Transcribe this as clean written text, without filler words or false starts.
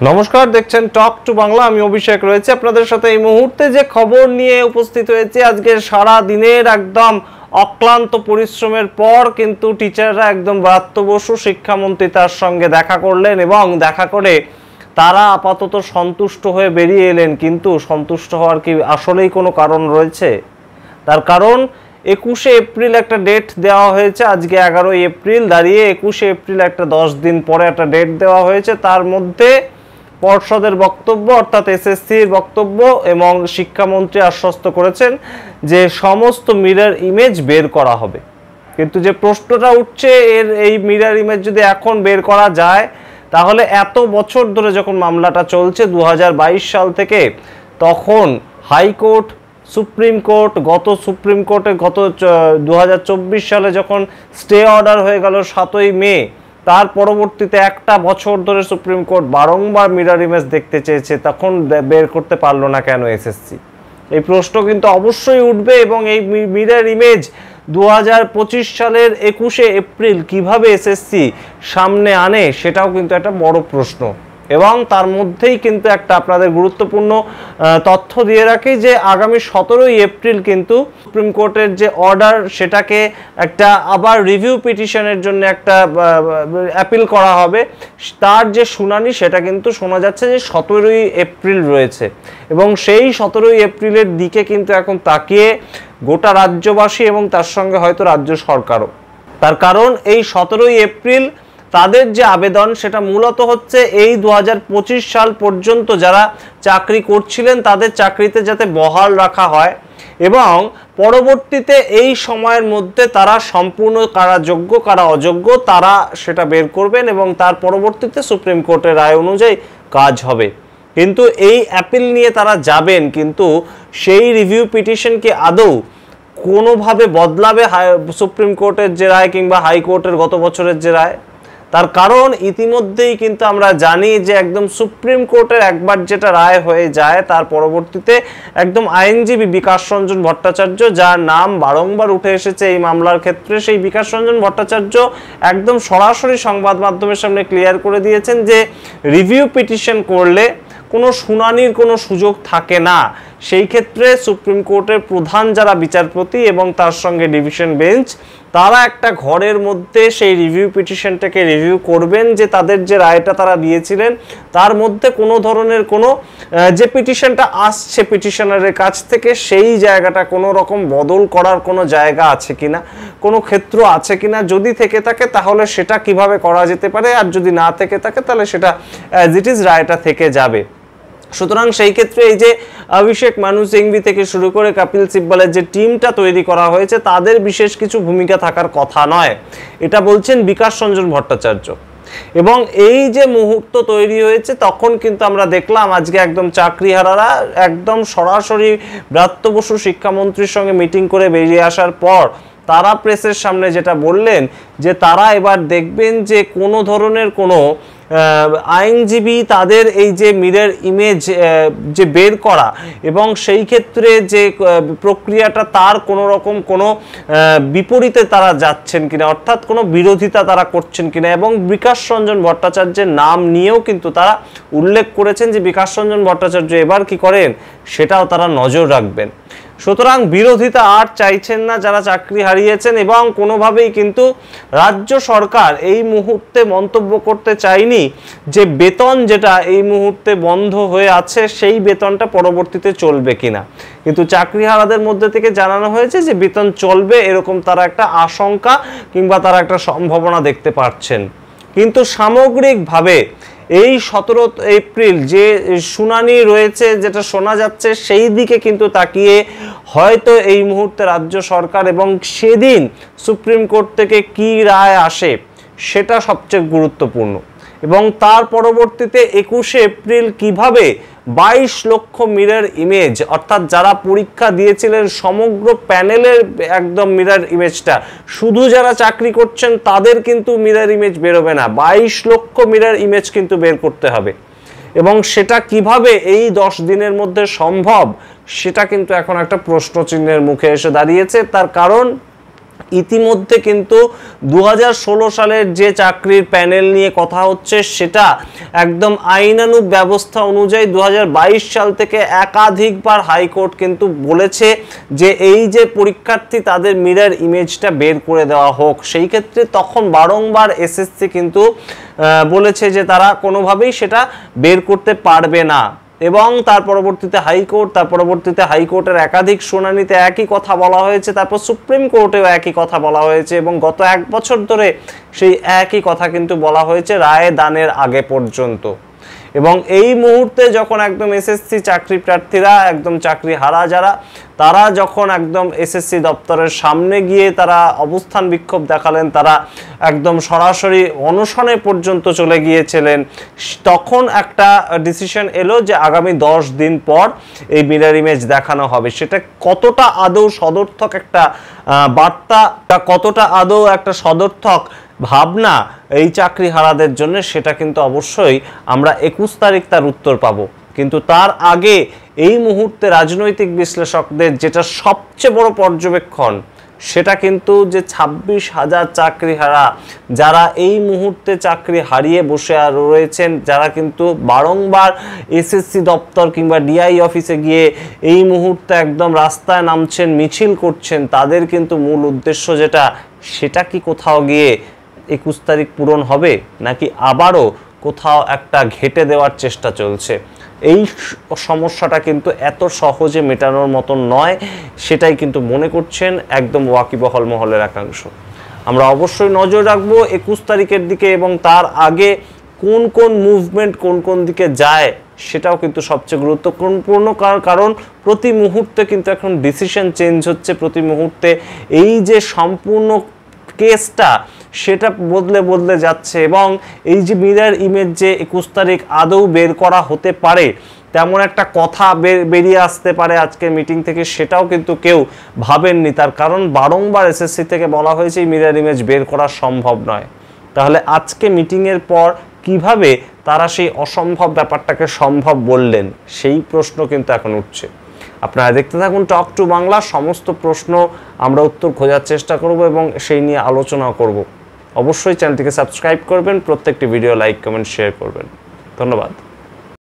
নমস্কার, দেখছেন talk to Bangla. আমি অভিষেক রয়েছে আপনাদের সাথে। এই মুহূর্তে যে খবর নিয়ে উপস্থিত হয়েছে, আজকে সারা দিনের একদম অক্লান্ত পরিশ্রমের পর কিন্তু টিচাররা একদম ব্রাত্য বসু শিক্ষামন্ত্রী তার সঙ্গে দেখা করলেন এবং দেখা করে তারা আপাতত সন্তুষ্ট হয়ে বেরিয়ে এলেন। কিন্তু সন্তুষ্ট হওয়ার কি আসলেই কোনো কারণ রয়েছে? তার কারণ 21শে এপ্রিল একটা ডেট দেওয়া হয়েছে। আজকে 11ই এপ্রিল দাঁড়িয়ে 21শে এপ্রিল একটা 10 দিন পরে একটা ডেট দেওয়া হয়েছে। তার মধ্যে পর্ষদের বক্তব্য অর্থাৎ এসএসসির বক্তব্য এবং শিক্ষামন্ত্রী আশ্বস্ত করেছেন যে সমস্ত মিরর ইমেজ বের করা হবে। কিন্তু যে প্রশ্নটা উঠছে, এই মিরর ইমেজ যদি এখন বের করা যায়, তাহলে এত বছর ধরে যখন মামলাটা চলছে 2022 সাল থেকে, তখন হাইকোর্ট, সুপ্রিম কোর্ট, সুপ্রিম কোর্টে গত 2024 সালে যখন স্টে অর্ডার হয়ে গেল 7ই মে, তার পরবর্তীতে একটা বছর ধরে সুপ্রিম কোর্ট বারংবার মিরর ইমেজ দেখতে চেয়েছে, তখন বের করতে পারলো না কেন এসএসসি? এই প্রশ্ন কিন্তু অবশ্যই উঠবে। এবং এই মিরর ইমেজ 2025 সালের 21শে এপ্রিল কিভাবে এসএসসি সামনে আনে, সেটাও কিন্তু একটা বড় প্রশ্ন। এবং তার মধ্যেই কিন্তু একটা আপনাদের গুরুত্বপূর্ণ তথ্য দিয়ে রাখি যে আগামী 17ই এপ্রিল কিন্তু সুপ্রিম কোর্টের যে অর্ডার, সেটাকে একটা আবার রিভিউ পিটিশনের জন্য একটা অ্যাপিল করা হবে। তার যে শুনানি, সেটা কিন্তু শোনা যাচ্ছে যে 17ই এপ্রিল রয়েছে। এবং সেই 17ই এপ্রিলের দিকে কিন্তু এখন তাকিয়ে গোটা রাজ্যবাসী এবং তার সঙ্গে হয়তো রাজ্য সরকারও। তার কারণ এই 17ই এপ্রিল তাদের যে আবেদন, সেটা মূলত হচ্ছে এই 2025 সাল পর্যন্ত যারা চাকরি করছিলেন তাদের চাকরিতে যাতে বহাল রাখা হয় এবং পরবর্তীতে এই সময়ের মধ্যে তারা সম্পূর্ণ কারা যোগ্য কারা অযোগ্য তারা সেটা বের করবেন এবং তার পরবর্তীতে সুপ্রিম কোর্টের রায় অনুযায়ী কাজ হবে। কিন্তু এই অ্যাপিল নিয়ে তারা যাবেন, কিন্তু সেই রিভিউ পিটিশন কি আদৌ কোনোভাবে বদলাবে সুপ্রিম কোর্টের যে রায় কিংবা হাইকোর্টের গত বছরের যে রায়? তার কারণ ইতিমধ্যেই কিন্তু আমরা জানি যে একদম সুপ্রিম কোর্টের একবার যেটা রায় হয়ে যায়, তার পরবর্তীতে একদম আইনজীবী বিকাশ রঞ্জন ভট্টাচার্য, যার নাম বারংবার উঠে এসেছে এই মামলার ক্ষেত্রে, সেই বিকাশ রঞ্জন ভট্টাচার্য একদম সরাসরি সংবাদ মাধ্যমের সামনে ক্লিয়ার করে দিয়েছেন যে রিভিউ পিটিশন করলে কোনো শুনানির কোনো সুযোগ থাকে না। সেই ক্ষেত্রে সুপ্রিম কোর্টের প্রধান যারা বিচারপতি এবং তার সঙ্গে ডিভিশন বেঞ্চ, তারা একটা ঘরের মধ্যে সেই রিভিউ পিটিশনটাকে রিভিউ করবেন যে তাদের যে রায়টা তারা দিয়েছিলেন তার মধ্যে কোনো ধরনের কোনো যে পিটিশনটা আসছে পিটিশনারের কাছ থেকে, সেই জায়গাটা কোনো রকম বদল করার কোনো জায়গা আছে কিনা, কোনো ক্ষেত্র আছে কিনা। যদি থেকে থাকে তাহলে সেটা কিভাবে করা যেতে পারে, আর যদি না থেকে থাকে তাহলে সেটা অ্যাজ ইট ইজ রায়টা থেকে যাবে। সুতরাং সেই ক্ষেত্রে এই যে অভিষেক মানু সিংভি থেকে শুরু করে কপিল সিব্বলের যে টিমটা তৈরি করা হয়েছে, তাদের বিশেষ কিছু ভূমিকা থাকার কথা নয়, এটা বলছেন বিকাশ রঞ্জন ভট্টাচার্য। এবং এই যে মুহূর্ত তৈরি হয়েছে, তখন কিন্তু আমরা দেখলাম আজকে একদম চাকরিহারারা একদম সরাসরি ব্রাত্য বসু শিক্ষামন্ত্রীর সঙ্গে মিটিং করে বেরিয়ে আসার পর তারা প্রেসের সামনে যেটা বললেন যে তারা এবার দেখবেন যে কোনো ধরনের কোনো আইনজীবী তাদের এই যে মিরর ইমেজ যে বের করা এবং সেই ক্ষেত্রে যে প্রক্রিয়াটা, তার কোনো রকম কোনো বিপরীতে তারা যাচ্ছেন কিনা, অর্থাৎ কোনো বিরোধিতা তারা করছেন কিনা। এবং বিকাশ রঞ্জন ভট্টাচার্যের নাম নিয়েও কিন্তু তারা উল্লেখ করেছেন যে বিকাশ রঞ্জন ভট্টাচার্য এবার কি করেন সেটাও তারা নজর রাখবেন। সুতরাং বিরোধিতা আর চাইছেন না যারা চাকরি হারিয়েছেন এবং কোনোভাবেই কিন্তু রাজ্য সরকার এই মুহূর্তে মন্তব্য করতে চায়নি যে বেতন যেটা এই মুহূর্তে বন্ধ হয়ে আছে সেই বেতনটা পরবর্তীতে চলবে কিনা। কিন্তু চাকরিহারাদের মধ্যে থেকে জানানো হয়েছে যে বেতন চলবে, এরকম তারা একটা আশঙ্কা কিংবা তারা একটা সম্ভাবনা দেখতে পাচ্ছেন। কিন্তু সামগ্রিকভাবে এই 17 এপ্রিল যে শুনানি রয়েছে, যেটা শোনা যাচ্ছে, সেই দিকে কিন্তু তাকিয়ে হয়তো এই মুহূর্তে রাজ্য সরকার এবং সেদিন সুপ্রিম কোর্ট থেকে কি রায় আসে সেটা সবচেয়ে গুরুত্বপূর্ণ। এবং তার পরবর্তীতে 21শে এপ্রিল কিভাবে 22 লক্ষ মিরর ইমেজ, অর্থাৎ যারা পরীক্ষা দিয়েছিলেন সমগ্র প্যানেলের একদম মিরর ইমেজটা, শুধু যারা চাকরি করছেন তাদের কিন্তু মিরর ইমেজ বেরোবে না, 22 লক্ষ মিরর ইমেজ কিন্তু বের করতে হবে। এবং সেটা কিভাবে এই 10 দিনের মধ্যে সম্ভব, সেটা কিন্তু এখন একটা প্রশ্নচিহ্নের মুখে এসে দাঁড়িয়েছে। তার কারণ ইতিমধ্যে কিন্তু 2016 সালের যে চাকরির প্যানেল নিয়ে কথা হচ্ছে সেটা একদম আইনানুগ ব্যবস্থা অনুযায়ী 2022 সাল থেকে একাধিকবার হাইকোর্ট কিন্তু বলেছে যে এই যে পরীক্ষার্থী তাদের মিরর ইমেজটা বের করে দেওয়া হোক। সেই ক্ষেত্রে তখন বারংবার এসএসসি কিন্তু বলেছে যে তারা কোনোভাবেই সেটা বের করতে পারবে না, এবং তার পরবর্তীতে হাইকোর্টের একাধিক শুনানিতে একই কথা বলা হয়েছে, তারপর সুপ্রিম কোর্টেও একই কথা বলা হয়েছে, এবং গত 1 বছর ধরে সেই একই কথা কিন্তু বলা হয়েছে রায় দানের আগে পর্যন্ত। এবং এই মুহূর্তে যখন একদম এসএসসি চাকরি প্রার্থীরা একদম চাকরি হারা যারা, তারা যখন একদম এসএসসি দপ্তরের সামনে গিয়ে তারা অবস্থান বিক্ষোভ দেখালেন, তারা একদম সরাসরি অনশনে পর্যন্ত চলে গিয়েছিলেন, তখন একটা ডিসিশন এলো যে আগামী 10 দিন পর এই মিরর ইমেজ দেখানো হবে। সেটা কতটা আদৌ সদর্থক একটা বার্তা, কতটা আদৌ একটা সদর্থক ভাবনা এই চাকরি হারাদের জন্য, সেটা কিন্তু অবশ্যই আমরা 21 তারিখ তার উত্তর পাবো। কিন্তু তার আগে এই মুহূর্তে রাজনৈতিক বিশ্লেষকদের যেটা সবচেয়ে বড় পর্যবেক্ষণ, সেটা কিন্তু যে 26,000 চাকরি হারা যারা এই মুহূর্তে চাকরি হারিয়ে বসে রয়েছেন, যারা কিন্তু বারংবার এসএসসি দপ্তর কিংবা ডিআই অফিসে গিয়ে এই মুহূর্তে একদম রাস্তায় নামছেন, মিছিল করছেন, তাদের কিন্তু মূল উদ্দেশ্য যেটা, সেটা কি কোথাও গিয়ে 21 তারিখ পূরণ হবে, নাকি আবারও কোথাও একটা ঘেটে দেওয়ার চেষ্টা চলছে? এই সমস্যাটা কিন্তু এত সহজে মেটানোর মতন নয়, সেটাই কিন্তু মনে করছেন একদম ওয়াকিবহাল মহলের একাংশ। আমরা অবশ্যই নজর রাখবো 21 তারিখের দিকে, এবং তার আগে কোন কোন মুভমেন্ট কোন কোন দিকে যায় সেটাও কিন্তু সবচেয়ে গুরুত্বপূর্ণ, কারণ প্রতি মুহূর্তে কিন্তু এখন ডিসিশন চেঞ্জ হচ্ছে, প্রতি মুহূর্তে এই যে সম্পূর্ণ কেসটা সেটা বদলে যাচ্ছে, এবং এই যে মিরর ইমেজ যে 21 তারিখ আদৌ বের করা হতে পারে তেমন একটা কথা বেরিয়ে আসতে পারে আজকে মিটিং থেকে, সেটাও কিন্তু কেউ ভাবেননি। তার কারণ বারংবার এসএসসি থেকে বলা হয়েছে এই মিরর ইমেজ বের করা সম্ভব নয়। তাহলে আজকে মিটিংয়ের পর কিভাবে তারা সেই অসম্ভব ব্যাপারটাকে সম্ভব বললেন, সেই প্রশ্ন কিন্তু এখন উঠছে। আপনারা দেখতে থাকুন টক টু বাংলা, সমস্ত প্রশ্ন আমরা উত্তর খোঁজার চেষ্টা করব এবং সেই নিয়ে আলোচনা করব। অবশ্যই চ্যানেলটিকে সাবস্ক্রাইব করবেন, প্রত্যেকটি ভিডিও লাইক কমেন্ট শেয়ার করবেন। ধন্যবাদ।